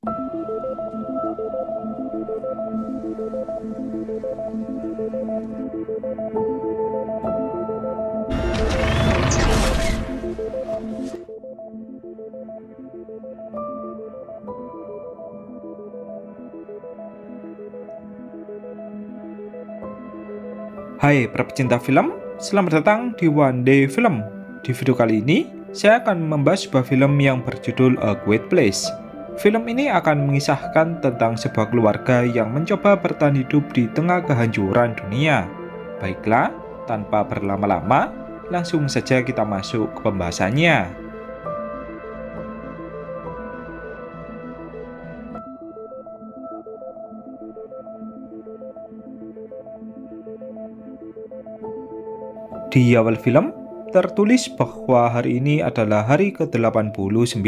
Hai para pecinta film, selamat datang di One Day Film. Di video kali ini, saya akan membahas sebuah film yang berjudul A Quiet Place. Film ini akan mengisahkan tentang sebuah keluarga yang mencoba bertahan hidup di tengah kehancuran dunia. Baiklah, tanpa berlama-lama, langsung saja kita masuk ke pembahasannya. Di awal film, tertulis bahwa hari ini adalah hari ke-89.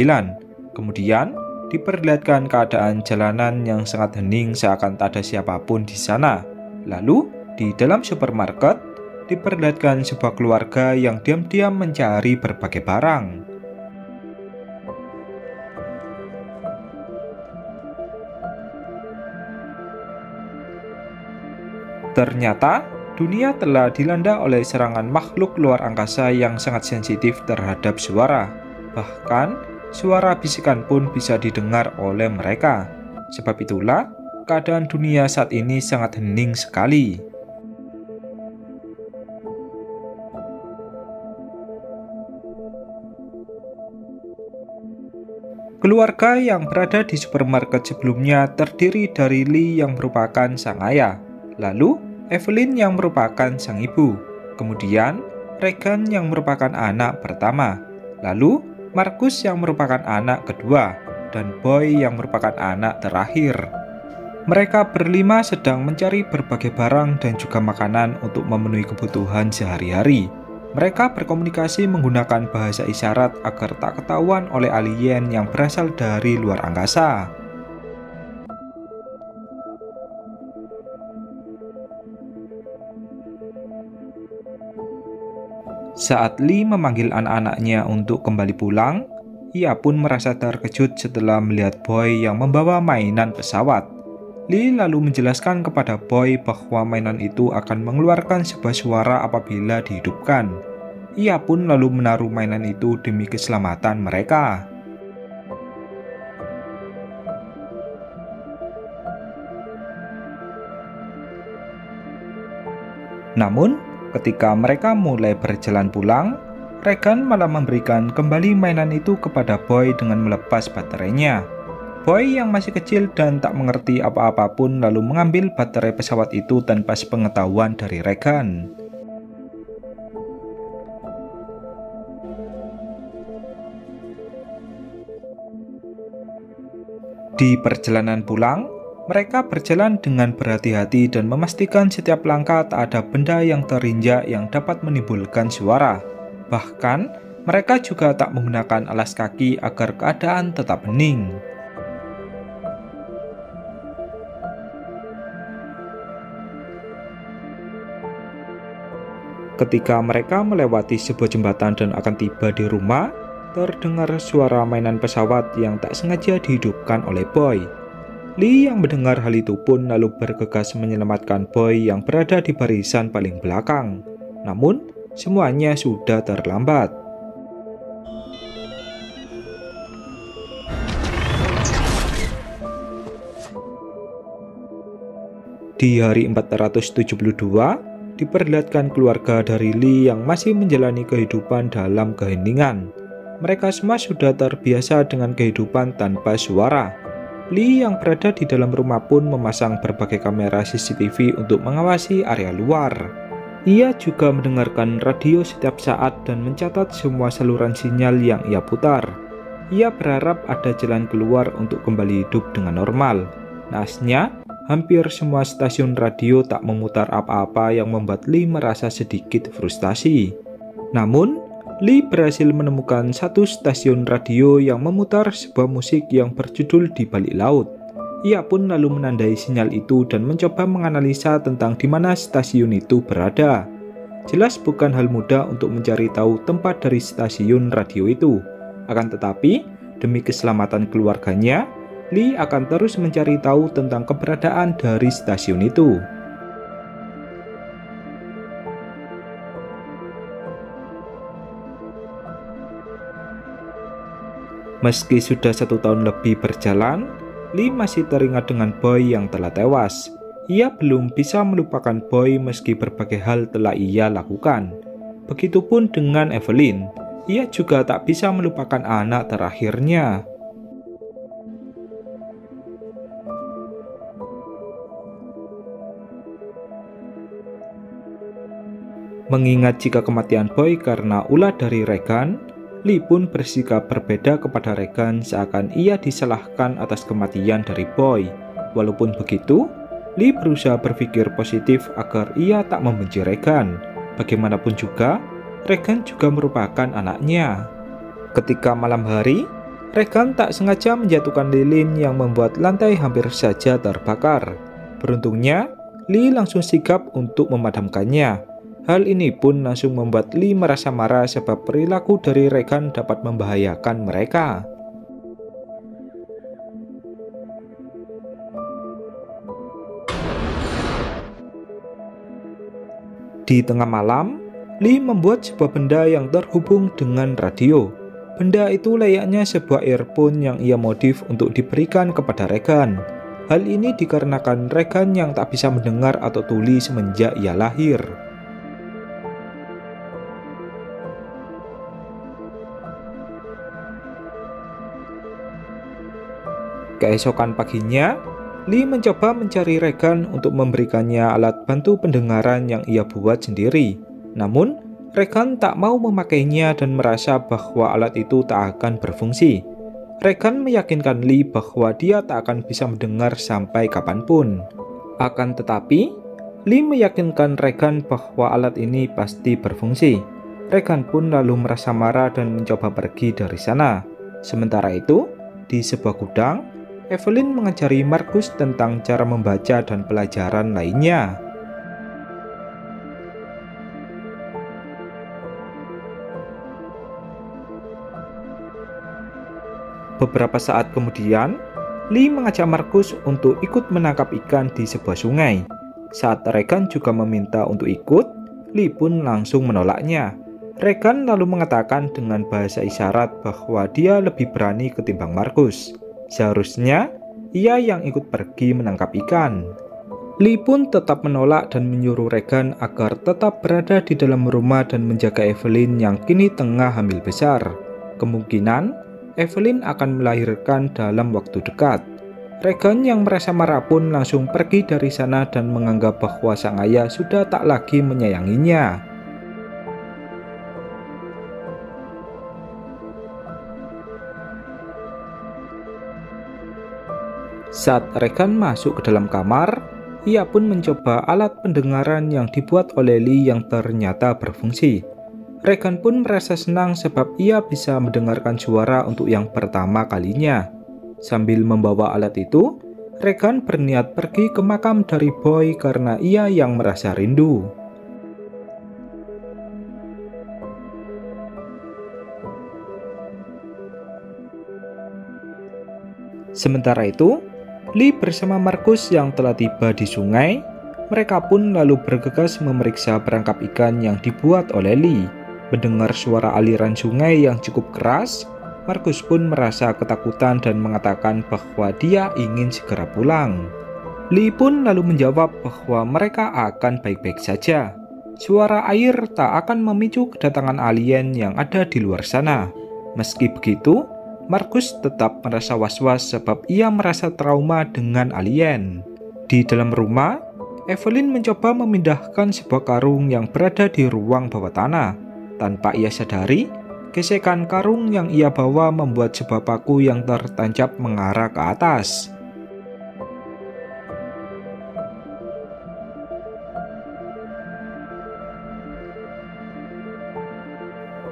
Kemudian, diperlihatkan keadaan jalanan yang sangat hening seakan tak ada siapapun di sana. Lalu, di dalam supermarket, diperlihatkan sebuah keluarga yang diam-diam mencari berbagai barang. Ternyata, dunia telah dilanda oleh serangan makhluk luar angkasa yang sangat sensitif terhadap suara. Bahkan, suara bisikan pun bisa didengar oleh mereka. Sebab itulah, keadaan dunia saat ini sangat hening sekali. Keluarga yang berada di supermarket sebelumnya terdiri dari Lee yang merupakan sang ayah. Lalu, Evelyn yang merupakan sang ibu, kemudian Regan yang merupakan anak pertama, lalu Marcus yang merupakan anak kedua, dan Boy yang merupakan anak terakhir. Mereka berlima sedang mencari berbagai barang dan juga makanan untuk memenuhi kebutuhan sehari-hari. Mereka berkomunikasi menggunakan bahasa isyarat agar tak ketahuan oleh alien yang berasal dari luar angkasa. Saat Lee memanggil anak-anaknya untuk kembali pulang, ia pun merasa terkejut setelah melihat Boy yang membawa mainan pesawat. Lee lalu menjelaskan kepada Boy bahwa mainan itu akan mengeluarkan sebuah suara apabila dihidupkan. Ia pun lalu menaruh mainan itu demi keselamatan mereka. Namun, ketika mereka mulai berjalan pulang, Regan malah memberikan kembali mainan itu kepada Boy dengan melepas baterainya. Boy yang masih kecil dan tak mengerti apa-apa pun lalu mengambil baterai pesawat itu tanpa sepengetahuan dari Regan. Di perjalanan pulang, mereka berjalan dengan berhati-hati dan memastikan setiap langkah tak ada benda yang terinjak yang dapat menimbulkan suara. Bahkan, mereka juga tak menggunakan alas kaki agar keadaan tetap hening. Ketika mereka melewati sebuah jembatan dan akan tiba di rumah, terdengar suara mainan pesawat yang tak sengaja dihidupkan oleh Boy. Lee yang mendengar hal itu pun lalu bergegas menyelamatkan Boy yang berada di barisan paling belakang. Namun, semuanya sudah terlambat. Di hari 472, diperlihatkan keluarga dari Lee yang masih menjalani kehidupan dalam keheningan. Mereka semua sudah terbiasa dengan kehidupan tanpa suara. Lee yang berada di dalam rumah pun memasang berbagai kamera CCTV untuk mengawasi area luar. Ia juga mendengarkan radio setiap saat dan mencatat semua saluran sinyal yang ia putar. Ia berharap ada jalan keluar untuk kembali hidup dengan normal. Naasnya, hampir semua stasiun radio tak memutar apa-apa yang membuat Lee merasa sedikit frustasi. Namun, Lee berhasil menemukan satu stasiun radio yang memutar sebuah musik yang berjudul Di Balik Laut. Ia pun lalu menandai sinyal itu dan mencoba menganalisa tentang di mana stasiun itu berada. Jelas bukan hal mudah untuk mencari tahu tempat dari stasiun radio itu. Akan tetapi, demi keselamatan keluarganya, Lee akan terus mencari tahu tentang keberadaan dari stasiun itu. Meski sudah 1 tahun lebih berjalan, Lee masih teringat dengan Boy yang telah tewas. Ia belum bisa melupakan Boy meski berbagai hal telah ia lakukan. Begitupun dengan Evelyn, ia juga tak bisa melupakan anak terakhirnya. Mengingat jika kematian Boy karena ulah dari Regan, Lee pun bersikap berbeda kepada Regan, seakan ia disalahkan atas kematian dari Boy. Walaupun begitu, Lee berusaha berpikir positif agar ia tak membenci Regan. Bagaimanapun juga, Regan juga merupakan anaknya. Ketika malam hari, Regan tak sengaja menjatuhkan lilin yang membuat lantai hampir saja terbakar. Beruntungnya, Lee langsung sigap untuk memadamkannya. Hal ini pun langsung membuat Lee merasa marah sebab perilaku dari Regan dapat membahayakan mereka. Di tengah malam, Lee membuat sebuah benda yang terhubung dengan radio. Benda itu layaknya sebuah earphone yang ia modif untuk diberikan kepada Regan. Hal ini dikarenakan Regan yang tak bisa mendengar atau tuli semenjak ia lahir. Keesokan paginya, Lee mencoba mencari Regan untuk memberikannya alat bantu pendengaran yang ia buat sendiri. Namun, Regan tak mau memakainya dan merasa bahwa alat itu tak akan berfungsi. Regan meyakinkan Lee bahwa dia tak akan bisa mendengar sampai kapanpun. Akan tetapi, Lee meyakinkan Regan bahwa alat ini pasti berfungsi. Regan pun lalu merasa marah dan mencoba pergi dari sana. Sementara itu, di sebuah gudang, Evelyn mengajari Marcus tentang cara membaca dan pelajaran lainnya. Beberapa saat kemudian, Lee mengajak Marcus untuk ikut menangkap ikan di sebuah sungai. Saat Regan juga meminta untuk ikut, Lee pun langsung menolaknya. Regan lalu mengatakan dengan bahasa isyarat bahwa dia lebih berani ketimbang Marcus. Seharusnya, ia yang ikut pergi menangkap ikan. Lee pun tetap menolak dan menyuruh Regan agar tetap berada di dalam rumah dan menjaga Evelyn yang kini tengah hamil besar. Kemungkinan, Evelyn akan melahirkan dalam waktu dekat. Regan yang merasa marah pun langsung pergi dari sana dan menganggap bahwa sang ayah sudah tak lagi menyayanginya. Saat Regan masuk ke dalam kamar, ia pun mencoba alat pendengaran yang dibuat oleh Lee yang ternyata berfungsi. Regan pun merasa senang sebab ia bisa mendengarkan suara untuk yang pertama kalinya. Sambil membawa alat itu, Regan berniat pergi ke makam dari Boy karena ia yang merasa rindu. Sementara itu, Lee bersama Marcus yang telah tiba di sungai, mereka pun lalu bergegas memeriksa perangkap ikan yang dibuat oleh Lee. Mendengar suara aliran sungai yang cukup keras, Marcus pun merasa ketakutan dan mengatakan bahwa dia ingin segera pulang. Lee pun lalu menjawab bahwa mereka akan baik-baik saja. Suara air tak akan memicu kedatangan alien yang ada di luar sana. Meski begitu, Marcus tetap merasa was-was sebab ia merasa trauma dengan alien. Di dalam rumah, Evelyn mencoba memindahkan sebuah karung yang berada di ruang bawah tanah. Tanpa ia sadari, gesekan karung yang ia bawa membuat sebuah paku yang tertancap mengarah ke atas.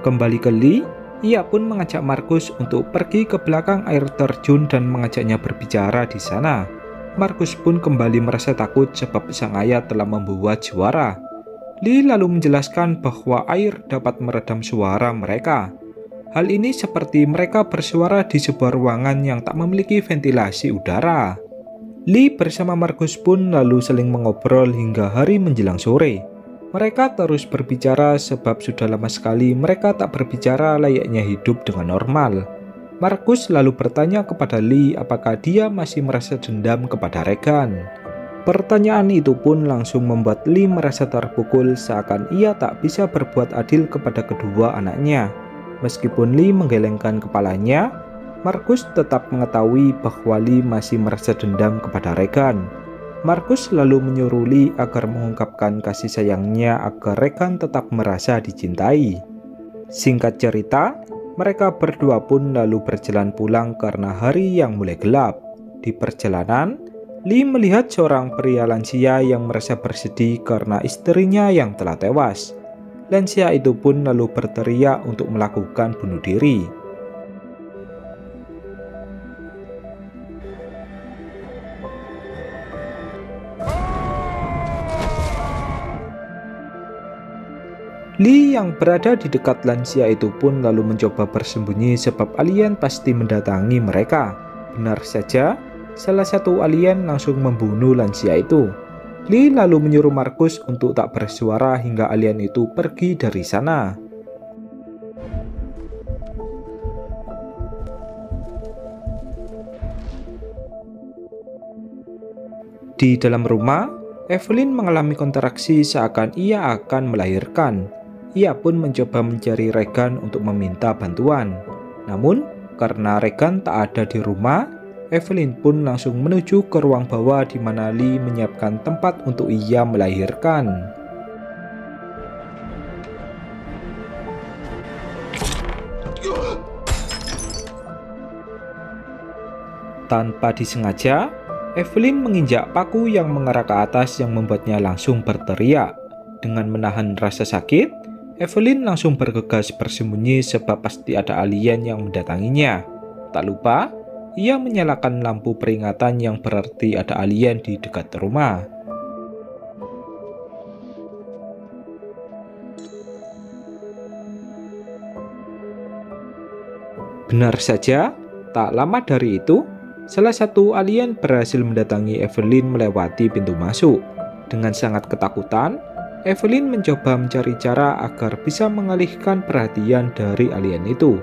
Kembali ke Lee, ia pun mengajak Marcus untuk pergi ke belakang air terjun dan mengajaknya berbicara di sana. Marcus pun kembali merasa takut sebab sang ayah telah membuat suara. Lee lalu menjelaskan bahwa air dapat meredam suara mereka. Hal ini seperti mereka bersuara di sebuah ruangan yang tak memiliki ventilasi udara. Lee bersama Markus pun lalu saling mengobrol hingga hari menjelang sore. Mereka terus berbicara sebab sudah lama sekali mereka tak berbicara layaknya hidup dengan normal. Markus lalu bertanya kepada Lee apakah dia masih merasa dendam kepada Regan. Pertanyaan itu pun langsung membuat Lee merasa terpukul seakan ia tak bisa berbuat adil kepada kedua anaknya. Meskipun Lee menggelengkan kepalanya, Markus tetap mengetahui bahwa Lee masih merasa dendam kepada Regan. Markus lalu menyuruh Lee agar mengungkapkan kasih sayangnya agar Regan tetap merasa dicintai. Singkat cerita, mereka berdua pun lalu berjalan pulang karena hari yang mulai gelap. Di perjalanan, Lee melihat seorang pria lansia yang merasa bersedih karena istrinya yang telah tewas. Lansia itu pun lalu berteriak untuk melakukan bunuh diri. Lee yang berada di dekat lansia itu pun lalu mencoba bersembunyi sebab alien pasti mendatangi mereka. Benar saja, salah satu alien langsung membunuh lansia itu. Lee lalu menyuruh Markus untuk tak bersuara hingga alien itu pergi dari sana. Di dalam rumah, Evelyn mengalami kontraksi seakan ia akan melahirkan. Ia pun mencoba mencari Regan untuk meminta bantuan. Namun, karena Regan tak ada di rumah, Evelyn pun langsung menuju ke ruang bawah di mana Lee menyiapkan tempat untuk ia melahirkan. Tanpa disengaja, Evelyn menginjak paku yang mengarah ke atas yang membuatnya langsung berteriak. Dengan menahan rasa sakit, Evelyn langsung bergegas bersembunyi sebab pasti ada alien yang mendatanginya. Tak lupa, ia menyalakan lampu peringatan yang berarti ada alien di dekat rumah. Benar saja, tak lama dari itu, salah satu alien berhasil mendatangi Evelyn melewati pintu masuk. Dengan sangat ketakutan, Evelyn mencoba mencari cara agar bisa mengalihkan perhatian dari alien itu.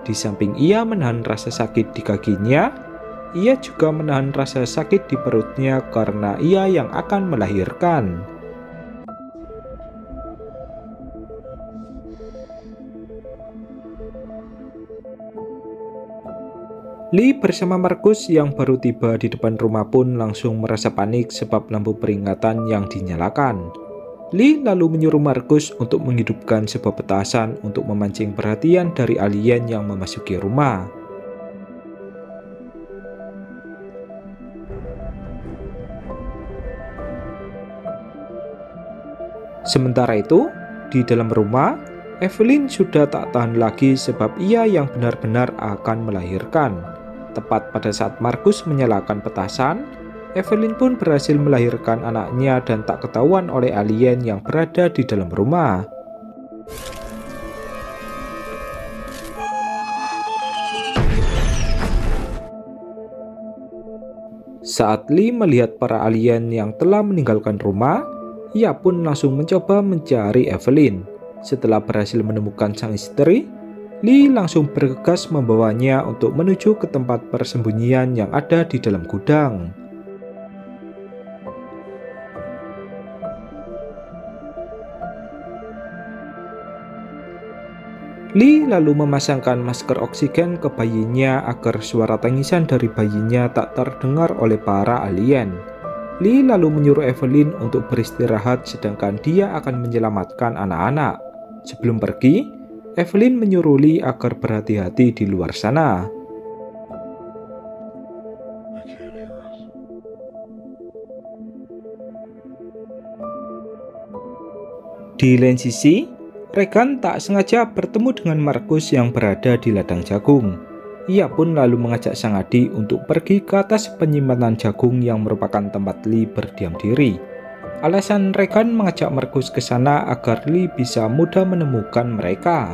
Di samping ia menahan rasa sakit di kakinya, ia juga menahan rasa sakit di perutnya karena ia yang akan melahirkan. Lee bersama Markus yang baru tiba di depan rumah pun langsung merasa panik sebab lampu peringatan yang dinyalakan. Lee lalu menyuruh Markus untuk menghidupkan sebuah petasan untuk memancing perhatian dari alien yang memasuki rumah. Sementara itu, di dalam rumah, Evelyn sudah tak tahan lagi sebab ia yang benar-benar akan melahirkan. Tepat pada saat Markus menyalakan petasan, Evelyn pun berhasil melahirkan anaknya dan tak ketahuan oleh alien yang berada di dalam rumah. Saat Lee melihat para alien yang telah meninggalkan rumah, ia pun langsung mencoba mencari Evelyn. Setelah berhasil menemukan sang istri, Lee langsung bergegas membawanya untuk menuju ke tempat persembunyian yang ada di dalam gudang. Lee lalu memasangkan masker oksigen ke bayinya agar suara tangisan dari bayinya tak terdengar oleh para alien. Lee lalu menyuruh Evelyn untuk beristirahat sedangkan dia akan menyelamatkan anak-anak. Sebelum pergi, Evelyn menyuruh Lee agar berhati-hati di luar sana. Di lain sisi, Regan tak sengaja bertemu dengan Markus yang berada di ladang jagung. Ia pun lalu mengajak sang adik untuk pergi ke atas penyimpanan jagung yang merupakan tempat Lee berdiam diri. Alasan Regan mengajak Markus ke sana agar Lee bisa mudah menemukan mereka.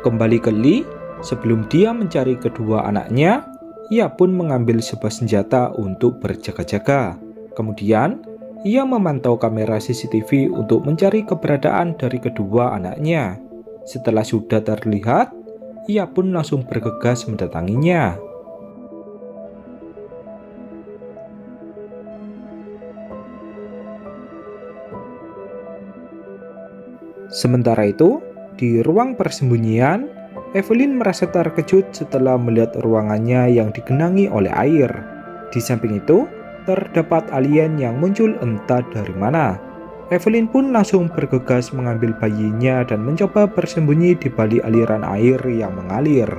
Kembali ke Lee, sebelum dia mencari kedua anaknya, ia pun mengambil sebuah senjata untuk berjaga-jaga. Kemudian, ia memantau kamera CCTV untuk mencari keberadaan dari kedua anaknya. Setelah sudah terlihat, ia pun langsung bergegas mendatanginya. Sementara itu, di ruang persembunyian, Evelyn merasa terkejut setelah melihat ruangannya yang digenangi oleh air. Di samping itu, terdapat alien yang muncul entah dari mana. Evelyn pun langsung bergegas mengambil bayinya dan mencoba bersembunyi di balik aliran air yang mengalir.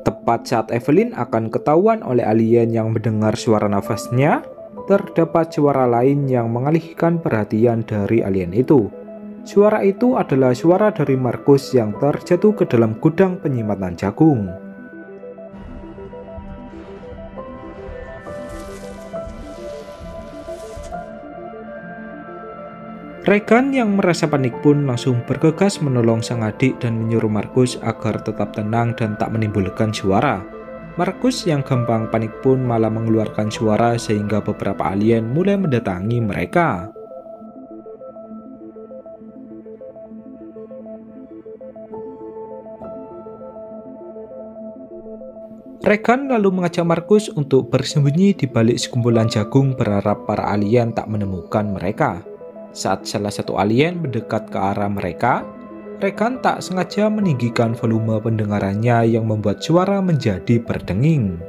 Tepat saat Evelyn akan ketahuan oleh alien yang mendengar suara nafasnya, terdapat suara lain yang mengalihkan perhatian dari alien itu. Suara itu adalah suara dari Markus yang terjatuh ke dalam gudang penyimpanan jagung. Regan yang merasa panik pun langsung bergegas menolong sang adik dan menyuruh Markus agar tetap tenang dan tak menimbulkan suara. Markus yang gampang panik pun malah mengeluarkan suara sehingga beberapa alien mulai mendatangi mereka. Regan lalu mengajak Markus untuk bersembunyi di balik sekumpulan jagung berharap para alien tak menemukan mereka. Saat salah satu alien mendekat ke arah mereka, Regan tak sengaja meninggikan volume pendengarannya yang membuat suara menjadi berdenging.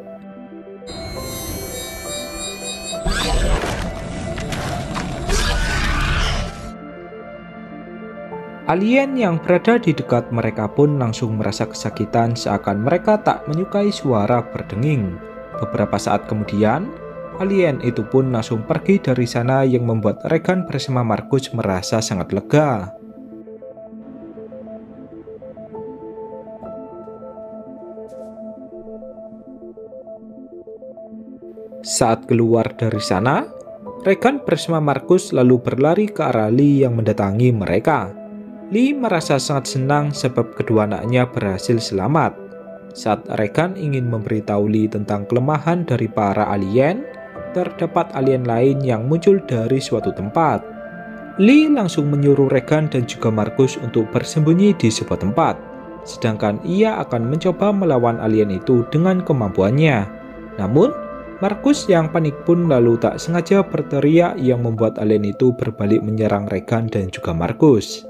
Alien yang berada di dekat mereka pun langsung merasa kesakitan seakan mereka tak menyukai suara berdenging. Beberapa saat kemudian, alien itu pun langsung pergi dari sana yang membuat Regan bersama Markus merasa sangat lega. Saat keluar dari sana, Regan bersama Markus lalu berlari ke arah Lee yang mendatangi mereka. Lee merasa sangat senang sebab kedua anaknya berhasil selamat. Saat Regan ingin memberitahu Lee tentang kelemahan dari para alien, terdapat alien lain yang muncul dari suatu tempat. Lee langsung menyuruh Regan dan juga Markus untuk bersembunyi di sebuah tempat, sedangkan ia akan mencoba melawan alien itu dengan kemampuannya. Namun, Markus yang panik pun lalu tak sengaja berteriak yang membuat alien itu berbalik menyerang Regan dan juga Markus.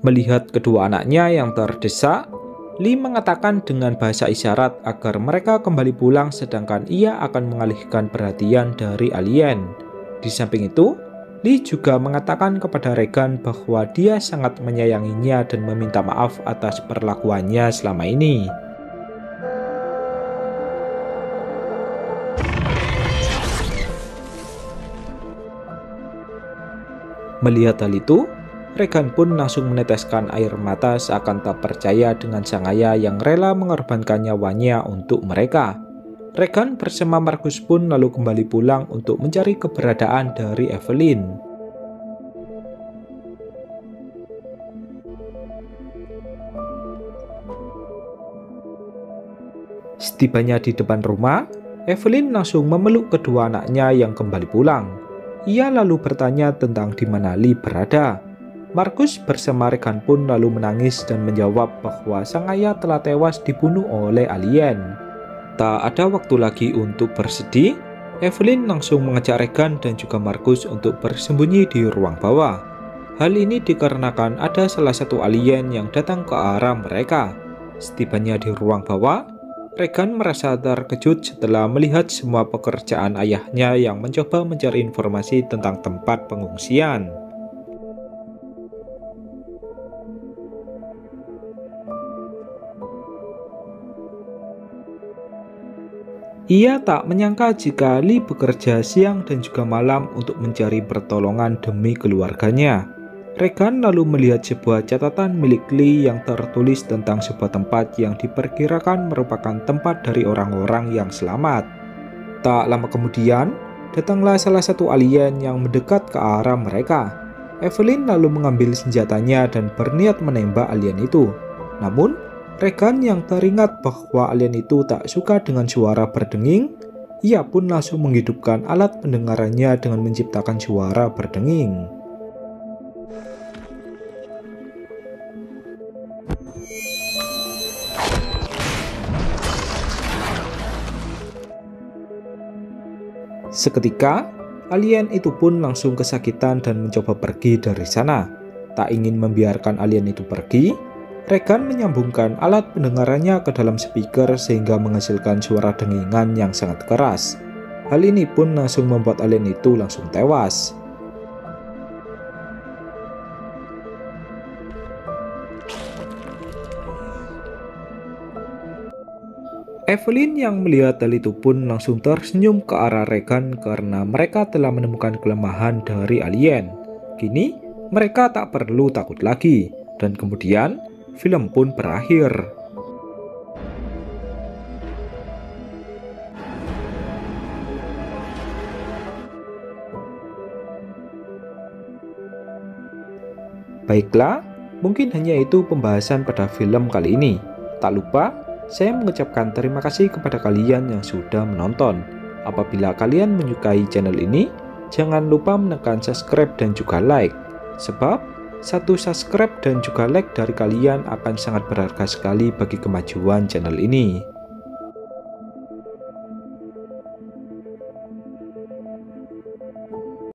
Melihat kedua anaknya yang terdesak, Lee mengatakan dengan bahasa isyarat agar mereka kembali pulang sedangkan ia akan mengalihkan perhatian dari alien. Di samping itu, Lee juga mengatakan kepada Regan bahwa dia sangat menyayanginya dan meminta maaf atas perlakuannya selama ini. Melihat hal itu, Regan pun langsung meneteskan air mata seakan tak percaya dengan sang ayah yang rela mengorbankan nyawanya untuk mereka. Regan bersama Markus pun lalu kembali pulang untuk mencari keberadaan dari Evelyn. Setibanya di depan rumah, Evelyn langsung memeluk kedua anaknya yang kembali pulang. Ia lalu bertanya tentang di mana Lee berada. Markus bersama Regan pun lalu menangis dan menjawab bahwa sang ayah telah tewas dibunuh oleh alien. Tak ada waktu lagi untuk bersedih, Evelyn langsung mengajak Regan dan juga Markus untuk bersembunyi di ruang bawah. Hal ini dikarenakan ada salah satu alien yang datang ke arah mereka. Setibanya di ruang bawah, Regan merasa terkejut setelah melihat semua pekerjaan ayahnya yang mencoba mencari informasi tentang tempat pengungsian. Ia tak menyangka jika Lee bekerja siang dan juga malam untuk mencari pertolongan demi keluarganya. Regan lalu melihat sebuah catatan milik Lee yang tertulis tentang sebuah tempat yang diperkirakan merupakan tempat dari orang-orang yang selamat. Tak lama kemudian, datanglah salah satu alien yang mendekat ke arah mereka. Evelyn lalu mengambil senjatanya dan berniat menembak alien itu. Namun, Regan yang teringat bahwa alien itu tak suka dengan suara berdenging, ia pun langsung menghidupkan alat pendengarannya dengan menciptakan suara berdenging. Seketika, alien itu pun langsung kesakitan dan mencoba pergi dari sana. Tak ingin membiarkan alien itu pergi, Regan menyambungkan alat pendengarannya ke dalam speaker sehingga menghasilkan suara dengingan yang sangat keras. Hal ini pun langsung membuat alien itu langsung tewas. Evelyn yang melihat hal itu pun langsung tersenyum ke arah Regan karena mereka telah menemukan kelemahan dari alien. Kini, mereka tak perlu takut lagi, dan kemudian film pun berakhir. Baiklah, mungkin hanya itu pembahasan pada film kali ini. Tak lupa, saya mengucapkan terima kasih kepada kalian yang sudah menonton. Apabila kalian menyukai channel ini, jangan lupa menekan subscribe dan juga like. Sebab, satu subscribe dan juga like dari kalian akan sangat berharga sekali bagi kemajuan channel ini.